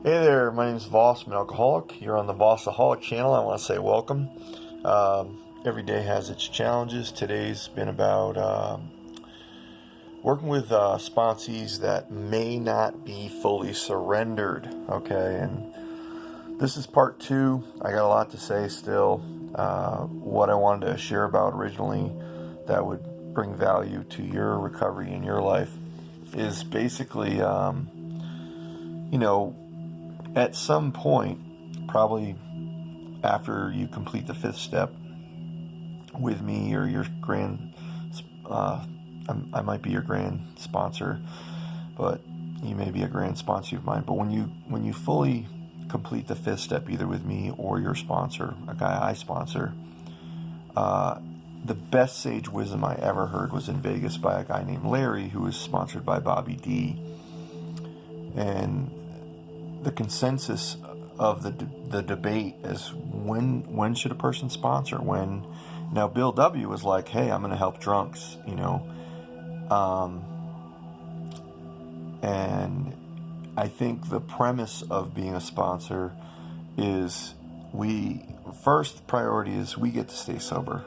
Hey there, my name is Voss, I'm an alcoholic. You're on the Vossaholic channel. I want to say welcome. Every day has its challenges. Today's been about working with sponsees that may not be fully surrendered. Okay, and this is part two. I got a lot to say still. What I wanted to share about originally that would bring value to your recovery in your life is basically, at some point, probably after you complete the fifth step with me or your I might be your grand sponsor, but you may be a grand sponsor of mine. But when you fully complete the fifth step, either with me or your sponsor, a guy I sponsor, the best sage wisdom I ever heard was in Vegas by a guy named Larry, who was sponsored by Bobby D. And the consensus of the debate is when should a person sponsor? When now Bill W. was like, hey, I'm going to help drunks, and I think the premise of being a sponsor is first priority is we get to stay sober.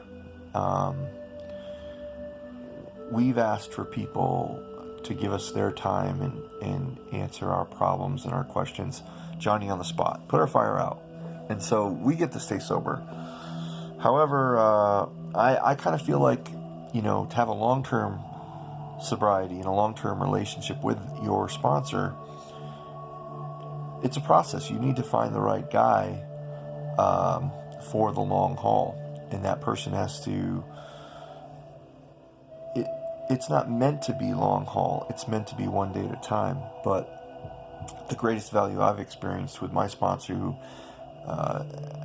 We've asked for people to give us their time and answer our problems and our questions, Johnny on the spot, put our fire out. And so we get to stay sober. However, I kind of feel like, to have a long-term sobriety and a long-term relationship with your sponsor, it's a process. You need to find the right guy for the long haul. And that person has to... It's not meant to be long haul. It's meant to be one day at a time. But the greatest value I've experienced with my sponsor, who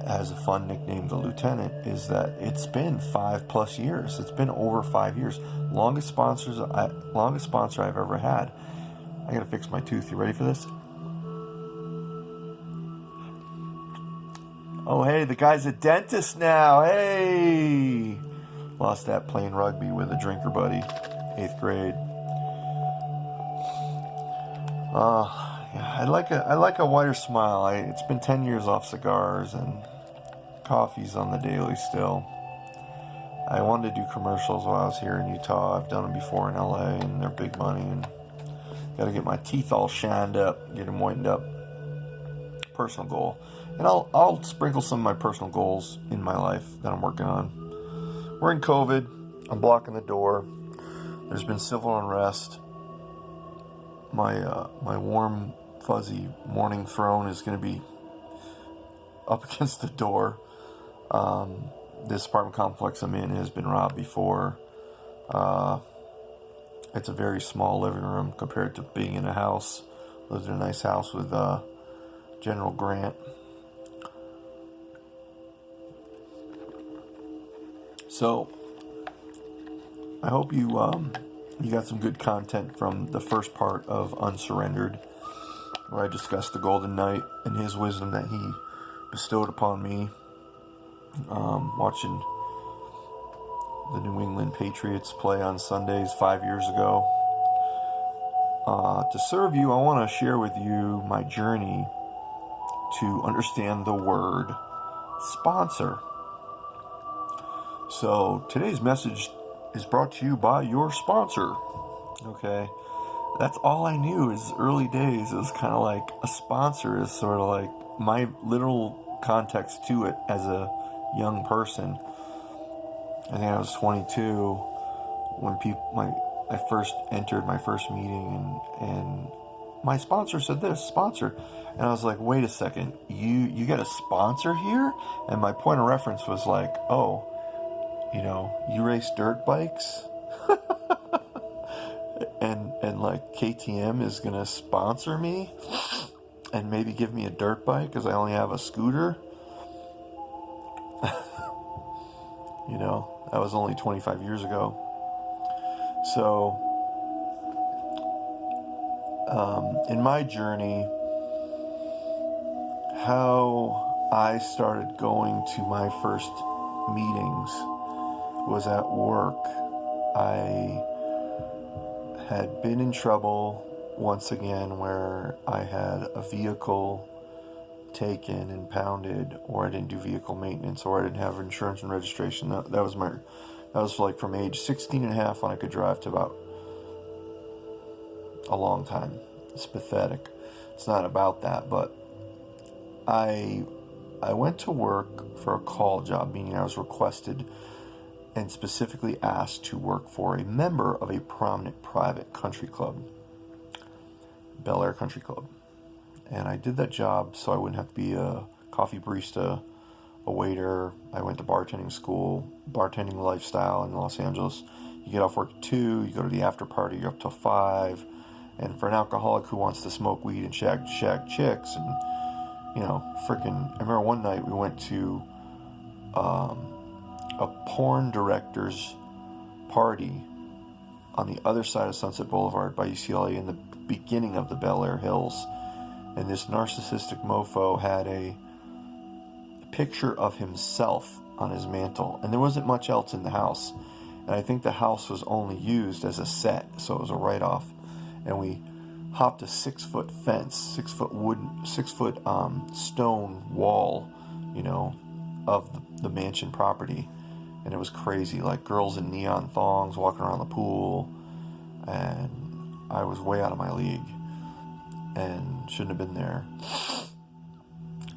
has a fun nickname, the Lieutenant, is that it's been 5+ years. It's been over 5 years. Longest sponsor I've ever had. I gotta fix my tooth. You ready for this? Oh, hey, the guy's a dentist now. Hey! Lost that playing rugby with a drinker buddy, 8th grade. I like a wider smile. It's been 10 years off cigars and coffees on the daily still. I wanted to do commercials while I was here in Utah. I've done them before in LA, and they're big money, and got to get my teeth all shined up, get them whitened up. Personal goal. And I'll sprinkle some of my personal goals in my life that I'm working on. We're in COVID. I'm blocking the door. There's been civil unrest. My warm, fuzzy morning throne is going to be up against the door. This apartment complex I'm in has been robbed before. It's a very small living room compared to being in a house. Lived in a nice house with General Grant. So, I hope you got some good content from the first part of Unsurrendered, where I discussed the Golden Knight and his wisdom that he bestowed upon me, watching the New England Patriots play on Sundays 5 years ago. To serve you, I want to share with you my journey to understand the word sponsor. So today's message is brought to you by your sponsor. Okay, that's all I knew is early days. It was kind of like a sponsor is sort of like my literal context to it as a young person. I think I was 22 when I first entered my first meeting, and my sponsor said this, sponsor. And I was like, wait a second, you got a sponsor here? And my point of reference was like, oh, you race dirt bikes? and like KTM is going to sponsor me and maybe give me a dirt bike because I only have a scooter? That was only 25 years ago. So, in my journey, how I started going to my first meetings was at work. I had been in trouble once again where I had a vehicle taken, impounded, or I didn't do vehicle maintenance, or I didn't have insurance and registration. That was like from age 16 and a half when I could drive to about a long time. It's pathetic. It's not about that, but I went to work for a call job, meaning I was requested and specifically asked to work for a member of a prominent private country club, Bel Air Country Club. And I did that job so I wouldn't have to be a coffee barista, a waiter. I went to bartending school, bartending lifestyle in Los Angeles. You get off work at 2, you go to the after party, you're up till 5. And for an alcoholic who wants to smoke weed and shag chicks, and, I remember one night we went to a porn director's party on the other side of Sunset Boulevard by UCLA in the beginning of the Bel Air Hills. And this narcissistic mofo had a picture of himself on his mantle. And there wasn't much else in the house. And I think the house was only used as a set, so it was a write-off. And we hopped a 6-foot fence, 6-foot stone wall, of the mansion property. And it was crazy, like girls in neon thongs walking around the pool. And I was way out of my league and shouldn't have been there.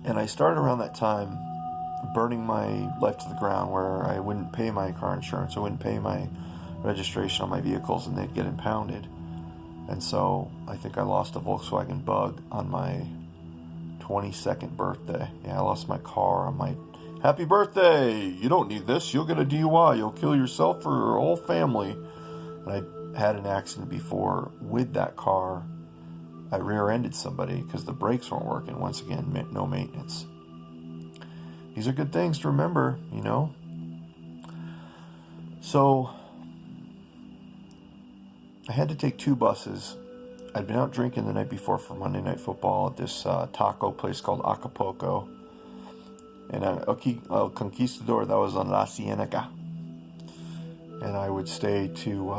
And I started around that time burning my life to the ground, where I wouldn't pay my car insurance, I wouldn't pay my registration on my vehicles, and they'd get impounded. And so I think I lost a Volkswagen Bug on my 22nd birthday. Yeah, I lost my car on my happy birthday. You don't need this. You'll get a DUI. You'll kill yourself or your whole family. And I had an accident before with that car. I rear-ended somebody because the brakes weren't working. Once again, no maintenance. These are good things to remember, So I had to take 2 buses. I'd been out drinking the night before for Monday Night Football at this taco place called Acapulco. And El Conquistador, that was on La Cienega. And I would stay to,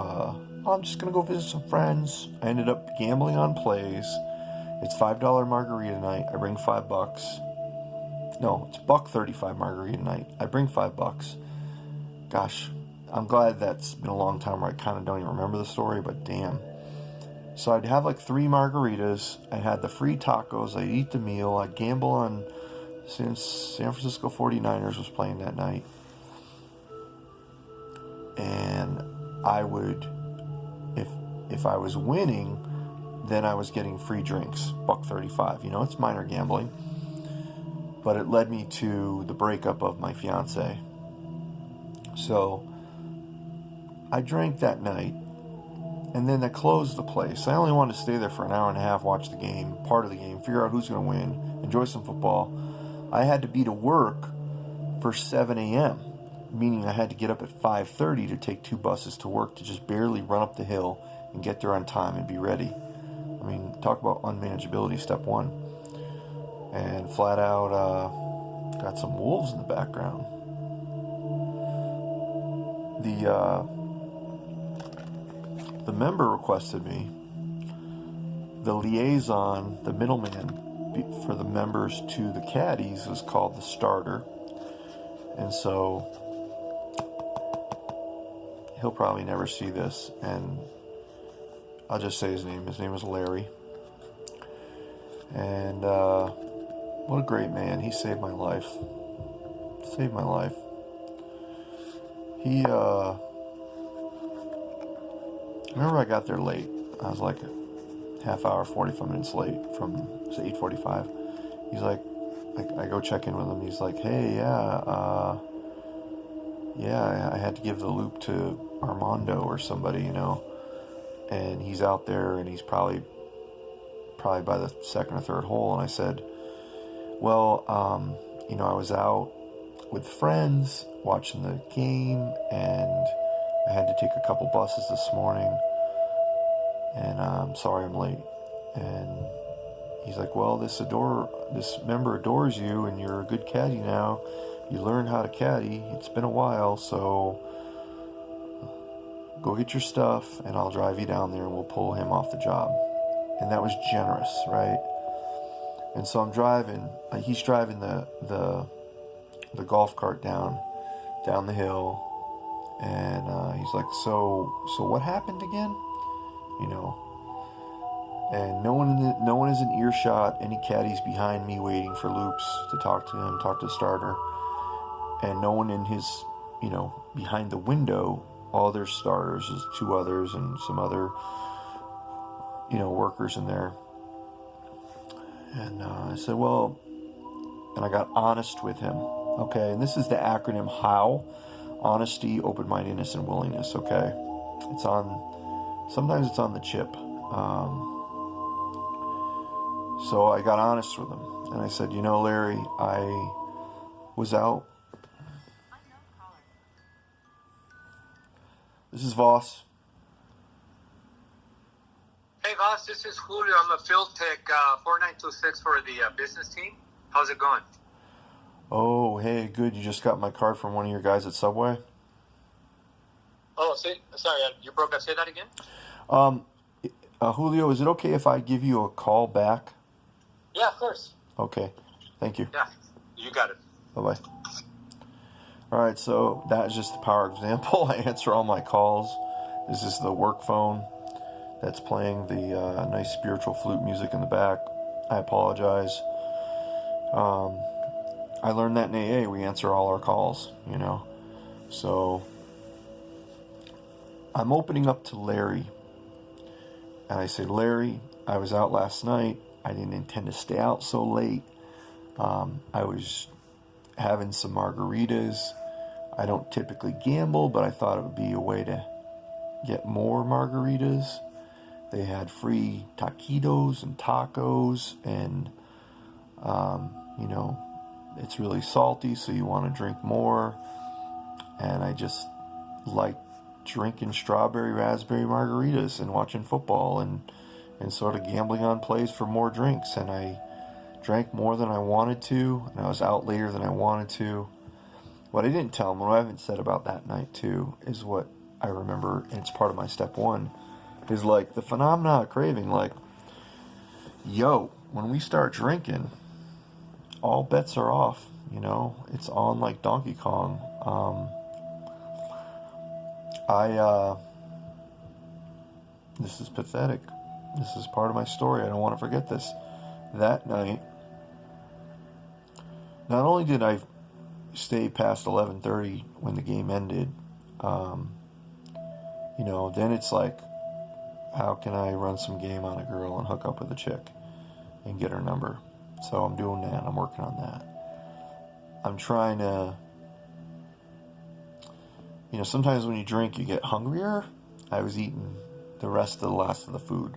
I'm just going to go visit some friends. I ended up gambling on plays. It's $5 margarita night. I bring $5. No, it's $1.35 margarita night. I bring $5. Gosh, I'm glad that's been a long time where I kind of don't even remember the story, but damn. So I'd have like 3 margaritas. I had the free tacos. I'd eat the meal. I'd gamble on, since San Francisco 49ers was playing that night. And I would, if I was winning, then I was getting free drinks, $1.35. It's minor gambling. But it led me to the breakup of my fiance. So I drank that night, and then I closed the place. I only wanted to stay there for an hour and a half, watch the game, part of the game, figure out who's going to win, enjoy some football. I had to be to work for 7 a.m., meaning I had to get up at 5:30 to take 2 buses to work to just barely run up the hill and get there on time and be ready. I mean, talk about unmanageability, step 1. And flat out, got some wolves in the background. The member requested me. The liaison, the middleman for the members to the caddies, was called the starter. And so he'll probably never see this, and I'll just say his name. His name is Larry. And what a great man. He saved my life. Saved my life. He, remember I got there late. I was like a half hour, 45 minutes late from, say, 8:45. He's like, I go check in with him. He's like, hey, I had to give the loop to Armando or somebody, and he's out there, and he's probably by the second or third hole. And I said, well, I was out with friends watching the game, and I had to take a couple buses this morning, and I'm sorry I'm late. And he's like, well, this member adores you, and you're a good caddy now. You learned how to caddy. It's been a while, so go get your stuff, and I'll drive you down there, and we'll pull him off the job. and that was generous, right? And so I'm driving. He's driving the golf cart down the hill, and he's like, so what happened again? You know. And no one is in earshot. Any caddies behind me waiting for loops to talk to him, talk to the starter, and no one in his, behind the window. All their starters is two others and some other, workers in there. And I said, well, and I got honest with him. Okay, and this is the acronym HOW: honesty, open-mindedness, and willingness. Okay, sometimes it's on the chip. So I got honest with him, and I said, Larry, I was out. This is Voss. Hey, Voss, this is Julio. I'm a field tech 4926 for the business team. How's it going? Oh, hey, good. You just got my card from one of your guys at Subway? Oh, sorry, you broke up. Say that again? Julio, is it okay if I give you a call back? Yeah, of course. Okay, thank you. Yeah, you got it. Bye-bye. All right, so that is just the power example. I answer all my calls. This is the work phone that's playing the nice spiritual flute music in the back. I apologize. I learned that in AA. We answer all our calls, So I'm opening up to Larry. And I say, Larry, I was out last night. I didn't intend to stay out so late. I was having some margaritas. I don't typically gamble, but I thought it would be a way to get more margaritas. They had free taquitos and tacos, and, it's really salty, so you want to drink more. And I just like drinking strawberry, raspberry margaritas and watching football and sort of gambling on plays for more drinks. And I drank more than I wanted to, and I was out later than I wanted to. What I didn't tell him, what I haven't said about that night too, is what I remember, and it's part of my step one, is like the phenomena of craving. Like, when we start drinking, all bets are off. It's on like Donkey Kong. This is pathetic. This is part of my story. I don't want to forget this. That night, not only did I stay past 11:30 when the game ended, then it's like, how can I run some game on a girl and hook up with a chick and get her number? So I'm doing that. I'm working on that. I'm trying to, sometimes when you drink, you get hungrier. I was eating the last of the food.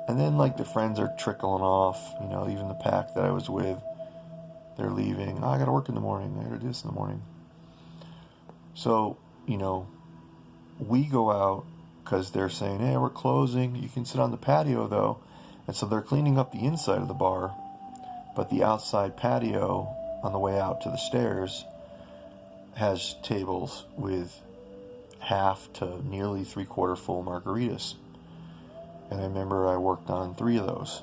And then, like, the friends are trickling off, even the pack that I was with, they're leaving. Oh, I got to work in the morning. I got to do this in the morning. So, we go out because they're saying, hey, we're closing. You can sit on the patio, though. And so they're cleaning up the inside of the bar, but the outside patio on the way out to the stairs has tables with half to nearly 3/4 full margaritas. And I remember I worked on 3 of those.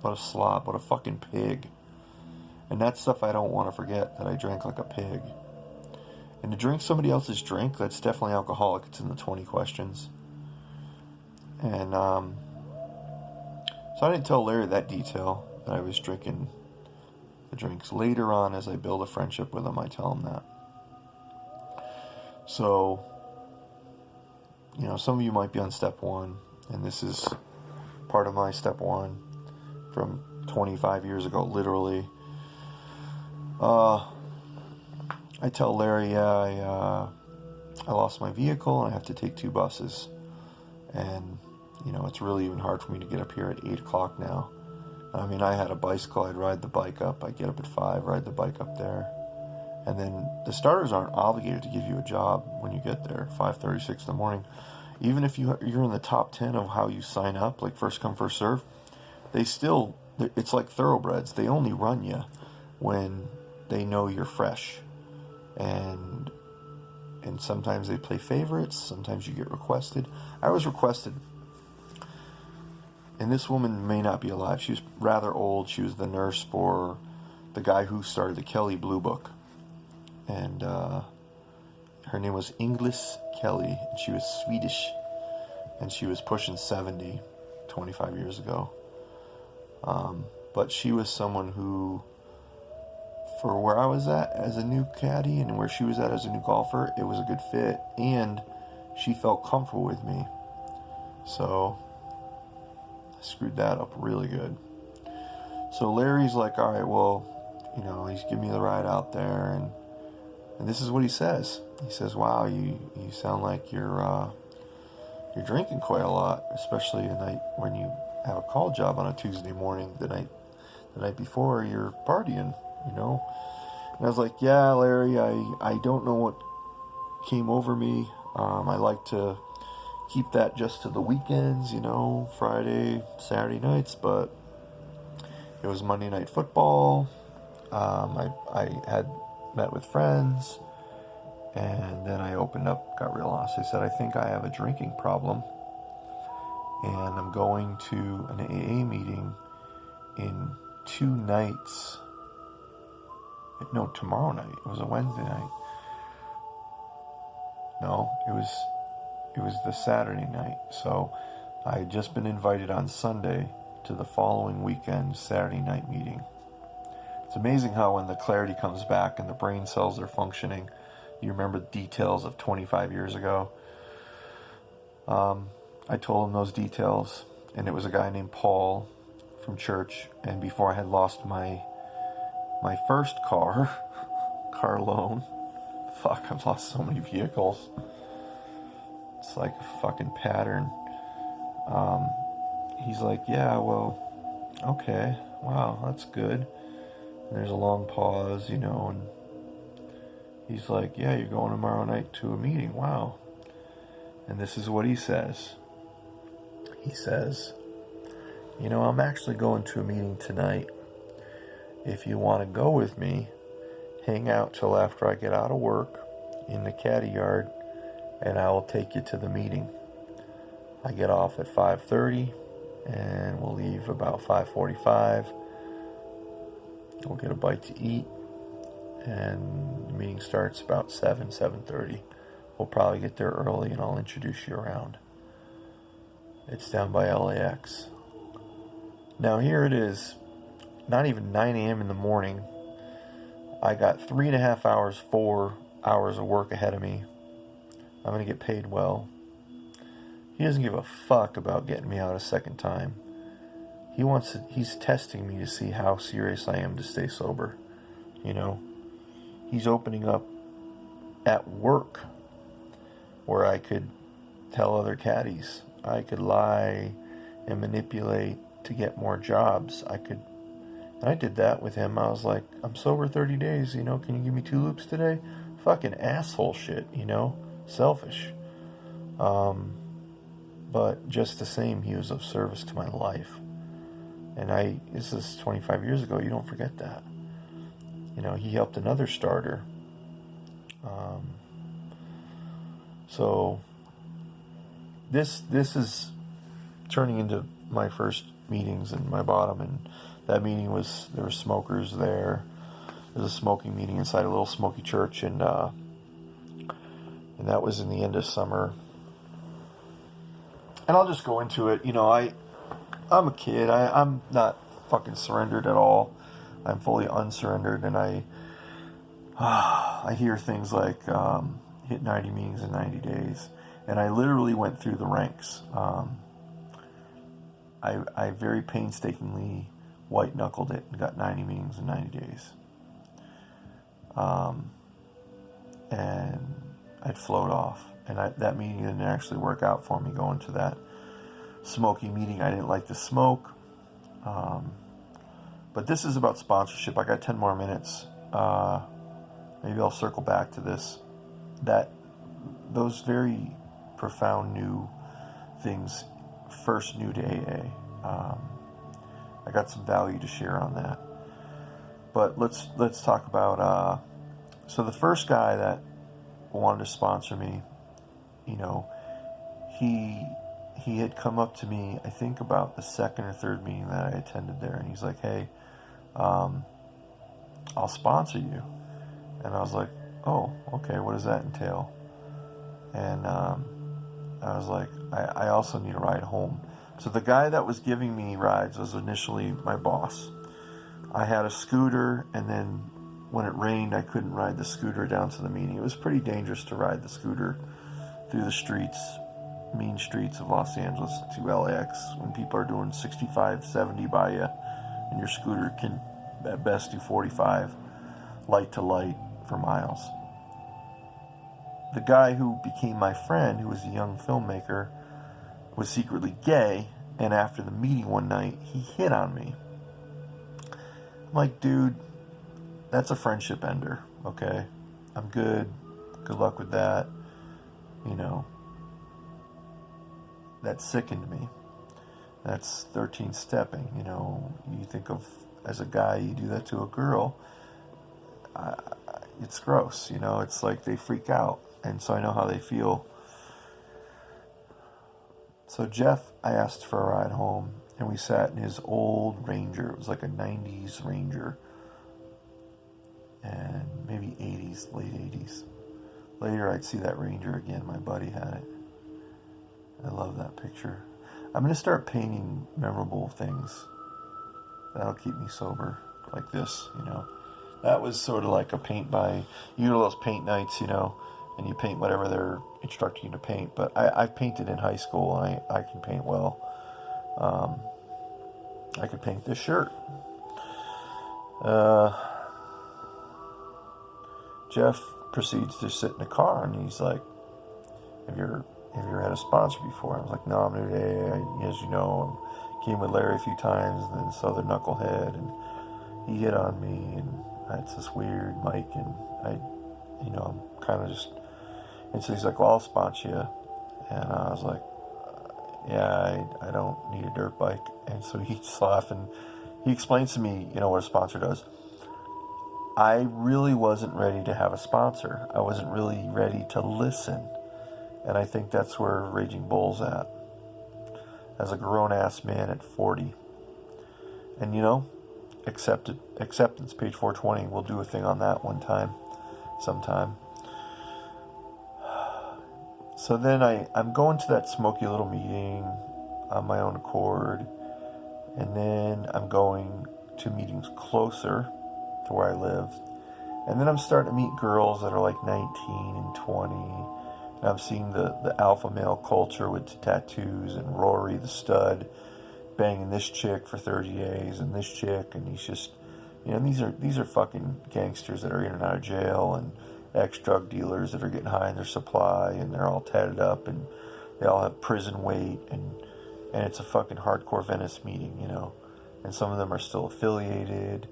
What a slob, what a fucking pig. And that's stuff I don't want to forget, that I drank like a pig. And to drink somebody else's drink, that's definitely alcoholic. It's in the 20 questions. And so I didn't tell Larry that detail, that I was drinking the drinks. Later on, as I build a friendship with him, I tell him that. So, some of you might be on step one, and this is part of my step one from 25 years ago, literally. I tell Larry, I lost my vehicle and I have to take 2 buses. And, it's really even hard for me to get up here at 8 o'clock now. I mean, I had a bicycle, I'd ride the bike up, I'd get up at 5, ride the bike up there. And then the starters aren't obligated to give you a job when you get there, 5:30, 6 in the morning. Even if you're in the top 10 of how you sign up, like first come, first serve, it's like thoroughbreds. They only run you when they know you're fresh. And sometimes they play favorites, sometimes you get requested. I was requested and this woman may not be alive. She was rather old. She was the nurse for the guy who started the Kelly Blue Book. And her name was Inglis Kelly. And she was Swedish. And she was pushing 70, 25 years ago. But she was someone who, for where I was at as a new caddy and where she was at as a new golfer, it was a good fit. And she felt comfortable with me. So I screwed that up really good. So Larry's like, all right, well, you know, he's giving me the ride out there, and this is what he says. He says, wow, you sound like you're drinking quite a lot, especially the night when you have a call job on a Tuesday morning, the night before you're partying, you know. And I was like, yeah, Larry, I don't know what came over me. I like to keep that just to the weekends, you know, Friday, Saturday nights, but it was Monday Night Football. I had met with friends, and then I opened up, got real honest. I said, I think I have a drinking problem, and I'm going to an AA meeting in 2 nights. No, tomorrow night. It was a Wednesday night. No, it was the Saturday night. So I had just been invited on Sunday to the following weekend Saturday night meeting. It's amazing how when the clarity comes back and the brain cells are functioning, you remember the details of 25 years ago. I told him those details, and it was a guy named Paul from church. And before I had lost my first car loan, fuck, I've lost so many vehicles. It's like a fucking pattern. He's like, yeah, well, okay, wow, that's good. And there's a long pause, you know, and he's like, yeah, you're going tomorrow night to a meeting, wow. And this is what he says. He says, you know, I'm actually going to a meeting tonight. If you want to go with me, hang out till after I get out of work in the caddy yard, and I will take you to the meeting. I get off at 5:30, and we'll leave about 5:45. We'll get a bite to eat, and the meeting starts about 7:30. We'll probably get there early, and I'll introduce you around. It's down by LAX. Now here it is, not even 9 a.m. in the morning. I got 3.5 hours, 4 hours of work ahead of me. I'm going to get paid well. He doesn't give a fuck about getting me out a second time. He's testing me to see how serious I am to stay sober. You know, he's opening up at work where I could tell other caddies. I could lie and manipulate to get more jobs. And I did that with him. I was like, I'm sober 30 days, you know, can you give me 2 loops today? Fucking asshole shit, you know, selfish. But just the same, he was of service to my life. And this is 25 years ago, you don't forget that. You know, he helped another starter. So this is turning into my first meetings and my bottom, and that meeting there were smokers there. There was a smoking meeting inside a little smoky church, and that was in the end of summer. And I'll just go into it. You know, I'm a kid. I'm not fucking surrendered at all. I'm fully unsurrendered, and I hear things like hit 90 meetings in 90 days, and I literally went through the ranks. I very painstakingly white-knuckled it and got 90 meetings in 90 days. And I'd float off. And that meeting didn't actually work out for me going to that smoky meeting. I didn't like to smoke. But this is about sponsorship. I got 10 more minutes. Maybe I'll circle back to this. Those very profound new things, first new to AA. I got some value to share on that. But let's talk about. So the first guy that wanted to sponsor me, you know, he he had come up to me, I think about the second or third meeting that I attended there, and he's like, hey, I'll sponsor you. And I was like, oh, okay, what does that entail? And I was like, I also need a ride home. So the guy that was giving me rides was initially my boss. I had a scooter, and then when it rained, I couldn't ride the scooter down to the meeting. It was pretty dangerous to ride the scooter through the streets, mean streets of Los Angeles to LAX when people are doing 65, 70 by you, and your scooter can at best do 45, light to light for miles. The guy who became my friend, who was a young filmmaker, was secretly gay, and after the meeting one night, he hit on me. I'm like, dude, that's a friendship ender, okay? I'm good. Good luck with that. You know, that sickened me. That's 13 stepping, you know. You think of, as a guy, you do that to a girl, it's gross, you know. It's like they freak out, and so I know how they feel. So Jeff, I asked for a ride home, and we sat in his old Ranger. It was like a 90s Ranger, and maybe 80s, late 80s. Later, I'd see that Ranger again. My buddy had it. I love that picture. I'm going to start painting memorable things. That'll keep me sober, like this, you know. That was sort of like a paint by, you know, those paint nights, you know, and you paint whatever they're instructing you to paint. But I painted in high school, and I can paint well. I could paint this shirt. Jeff proceeds to sit in the car, and he's like, have you ever had a sponsor before? I was like, no, I'm new today. As you know, I came with Larry a few times, and then Southern Knucklehead, and he hit on me, and it's this weird mic, and I'm kind of just, and so he's like, well, I'll sponsor you. And I was like, yeah, I don't need a dirt bike. And so he just laughed, and he explains to me, you know, what a sponsor does. I really wasn't ready to have a sponsor. I wasn't really ready to listen. And I think that's where Raging Bull's at. As a grown-ass man at 40. And, you know, acceptance, page 420. We'll do a thing on that sometime. So then I'm going to that smoky little meeting on my own accord. And then I'm going to meetings closer to where I live. And then I'm starting to meet girls that are like 19 and 20. And I'm seeing the alpha male culture with the tattoos, and Rory the stud banging this chick for 30 days, and this chick, and he's just, you know, these are fucking gangsters that are in and out of jail, and ex-drug dealers that are getting high in their supply, and they're all tatted up, and they all have prison weight, and it's a fucking hardcore Venice meeting, you know. And some of them are still affiliated.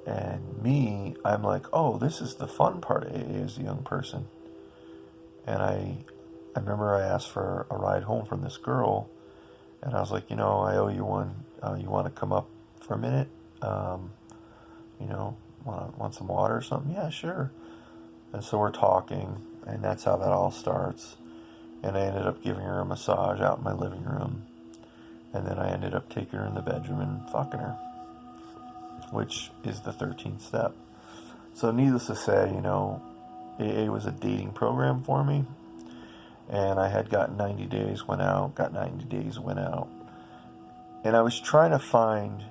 And me, I'm like, oh, this is the fun part of AA as a young person. And I remember I asked for a ride home from this girl, and I was like, you know, I owe you one. You want to come up for a minute? You know, want some water or something? Yeah, sure. And so we're talking, and that's how that all starts. And I ended up giving her a massage out in my living room. And then I ended up taking her in the bedroom and fucking her, which is the 13th step. So needless to say, you know, AA was a dating program for me. And I had got 90 days, went out, got 90 days, went out. And I was trying to find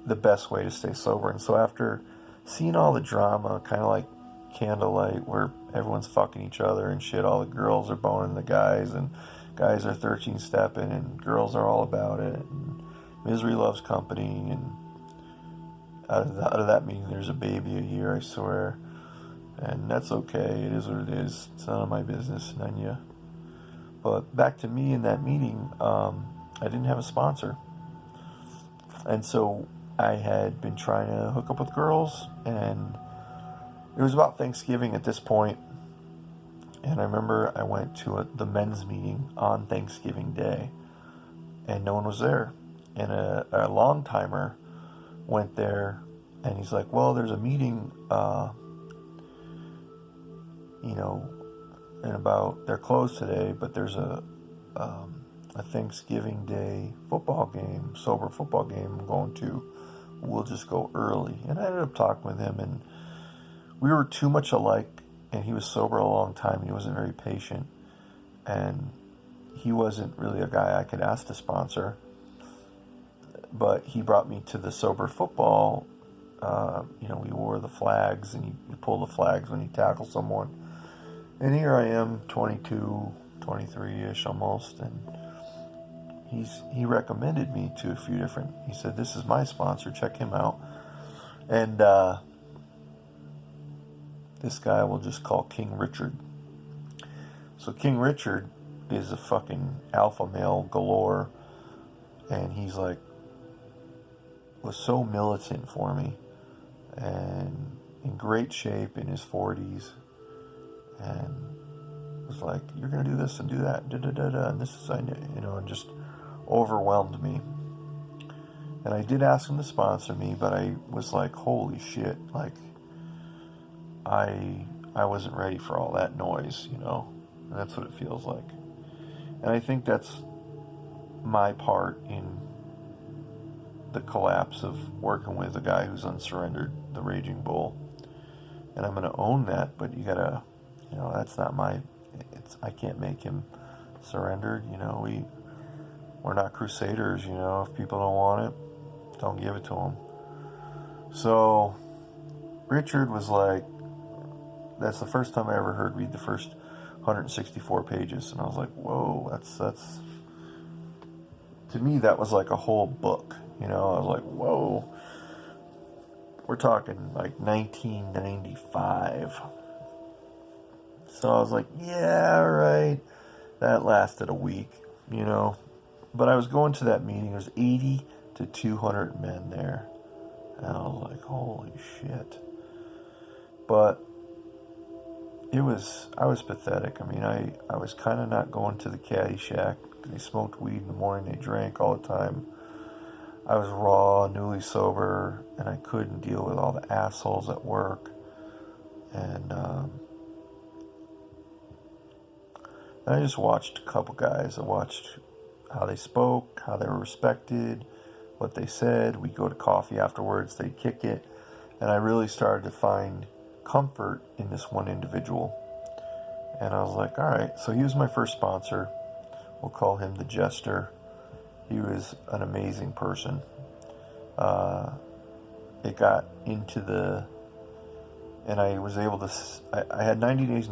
the best way to stay sober. And so after seeing all the drama, kind of like Candlelight, where everyone's fucking each other and shit, all the girls are boning the guys, and guys are 13 stepping, and girls are all about it, and misery loves company, and out of that meeting there's a baby a year, I swear. And that's okay, it is what it is. It's none of my business, none ya. But back to me in that meeting, I didn't have a sponsor. And so I had been trying to hook up with girls, and it was about Thanksgiving at this point. And I remember I went to the men's meeting on Thanksgiving Day, and no one was there. And a long-timer went there, and he's like, well, there's a meeting, you know, and about, they're closed today, but there's a a Thanksgiving Day football game, sober football game I'm going to. We'll just go early. And I ended up talking with him, and we were too much alike, and he was sober a long time, and he wasn't very patient. And he wasn't really a guy I could ask to sponsor. But he brought me to the sober football. We wore the flags, and you pull the flags when you tackle someone. And here I am, 22, 23-ish almost, and he recommended me to a few different. He said, "This is my sponsor. Check him out." And this guy we'll just call King Richard. So King Richard is a fucking alpha male galore, and he's like was so militant for me, and in great shape in his 40s, and was like, "You're gonna do this and do that, and this is and just overwhelmed me." And I did ask him to sponsor me, but I was like, "Holy shit!" Like, I wasn't ready for all that noise, and that's what it feels like. And I think that's my part in the collapse of working with a guy who's unsurrendered, the Raging Bull. And I'm going to own that, but you got to, that's not I can't make him surrendered. We're not crusaders, if people don't want it, don't give it to them. So Richard was like, that's the first time I ever heard read the first 164 pages. And I was like, whoa, that's to me, that was like a whole book. I was like, whoa, we're talking like 1995. So I was like, yeah, right. That lasted a week, But I was going to that meeting. There was 80 to 200 men there. And I was like, holy shit. But I was pathetic. I mean, I was kind of not going to the caddy shack. They smoked weed in the morning. They drank all the time. I was raw, newly sober, and I couldn't deal with all the assholes at work. And I just watched a couple guys. I watched how they spoke, how they were respected, what they said. We'd go to coffee afterwards. They'd kick it. And I really started to find comfort in this one individual. And I was like, all right. So he was my first sponsor. We'll call him the Jester. He was an amazing person. It got into and I was able to, I had 90 days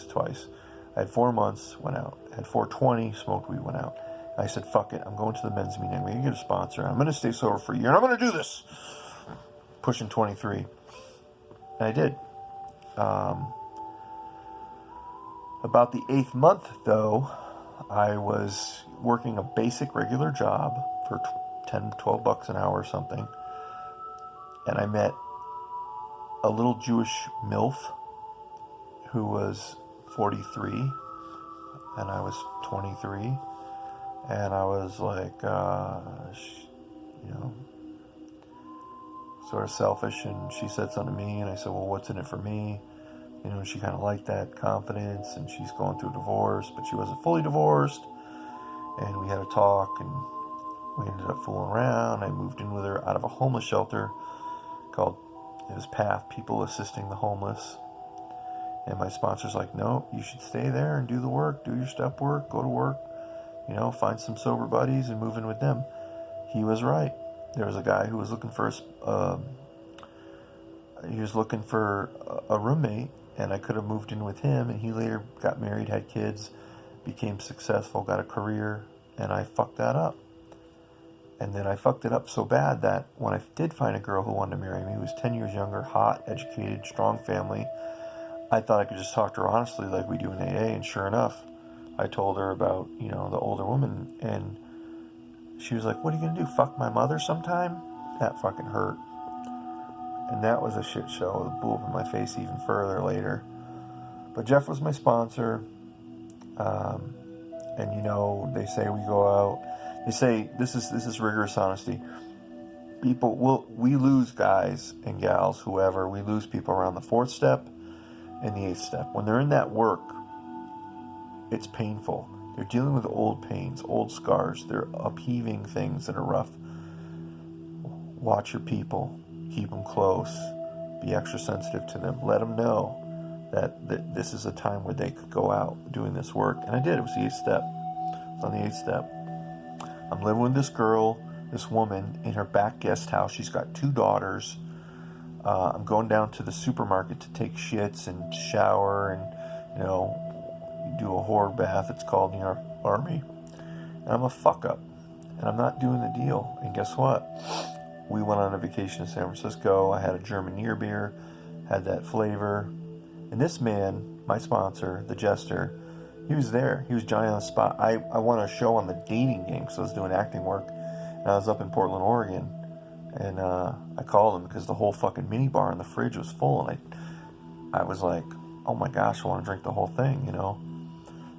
twice. I had 4 months, went out. I had 420, smoked weed, went out. I said, fuck it, I'm going to the men's meeting. I'm going to get a sponsor. I'm going to stay sober for a year, and I'm going to do this. Pushing 23. And I did. About the 8th month, though, I was working a basic regular job for $10-12 an hour or something. And I met a little Jewish MILF who was 43, and I was 23. And I was like, sort of selfish, and she said something to me, and I said, well, what's in it for me? She kind of liked that confidence, and she's going through a divorce, but she wasn't fully divorced. And we had a talk, and we ended up fooling around. I moved in with her out of a homeless shelter called, it was PATH, People Assisting the Homeless. And my sponsor's like, no, you should stay there and do the work, do your step work, go to work, find some sober buddies and move in with them. He was right. There was a guy who was looking for a roommate, and I could have moved in with him, and he later got married, had kids, became successful, got a career, and I fucked that up. And then I fucked it up so bad that when I did find a girl who wanted to marry me, who was 10 years younger, hot, educated, strong family, I thought I could just talk to her honestly like we do in AA, and sure enough, I told her about, the older woman, and she was like, what are you going to do, fuck my mother sometime? That fucking hurt. And that was a shit show. It blew up in my face even further later. But Jeff was my sponsor. And they say we go out. They say this is rigorous honesty. We lose guys and gals, whoever. We lose people around the 4th step and the 8th step. When they're in that work, it's painful. They're dealing with old pains, old scars. They're upheaving things that are rough. Watch your people. Keep them close. Be extra sensitive to them. Let them know that this is a time where they could go out doing this work. And I did. It was the 8th step. It was on the 8th step. I'm living with this girl, this woman, in her back guest house. She's got 2 daughters. I'm going down to the supermarket to take shits and shower and, you do a whore bath, it's called in our army. And I'm a fuck up. And I'm not doing the deal. And guess what? We went on a vacation to San Francisco. I had a German near beer, had that flavor. And this man, my sponsor, the Jester, he was there. He was Johnny on the spot. I won a show on the dating game because I was doing acting work. And I was up in Portland, Oregon. And I called him because the whole fucking mini bar in the fridge was full. And I was like, oh my gosh, I want to drink the whole thing,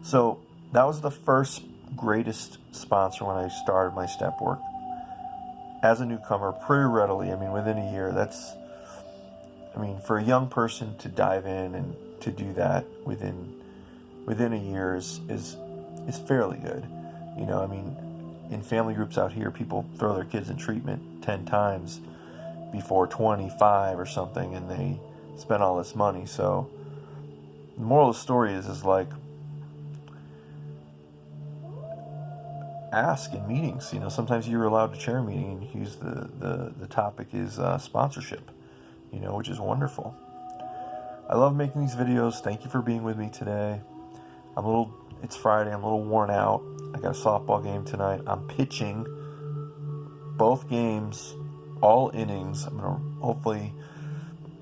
So that was the first greatest sponsor when I started my step work. As a newcomer, pretty readily, within a year, for a young person to dive in and to do that within a year is fairly good. In family groups out here, people throw their kids in treatment 10 times before 25 or something, and they spend all this money. So the moral of the story is like, ask in meetings. Sometimes you're allowed to chair a meeting and use the topic is sponsorship, which is wonderful. I love making these videos. Thank you for being with me today. It's Friday, I'm a little worn out. I got a softball game tonight. I'm pitching both games, all innings. I'm going to hopefully